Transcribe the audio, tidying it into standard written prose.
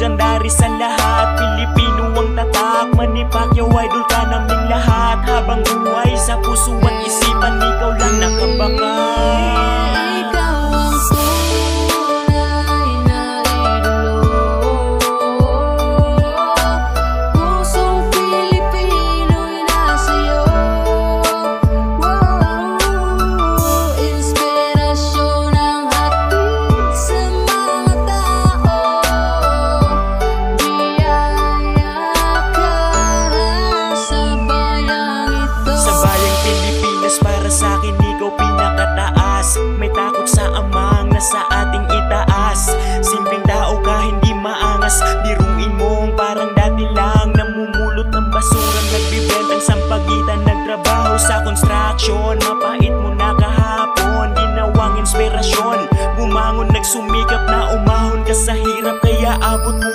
Legendary sa lahat, Pilipino ang tatak. Manny Pacquiao, idol ka naming lahat. Habang buhay sa puso at isipan, ikaw lang nakabakan. Para sa akin, ikaw pinakataas. May takot sa amang nasa ating itaas. Simpleng tao ka, hindi maangas. Biruin mo parang dati lang namumulot ng basura, nagbibentang sampagitan, nagtrabaho sa construction. Mapait mo na kahapon, ginawang inspirasyon. Bumangon, nagsumikap na umahon ka sa hirap, kaya abot mo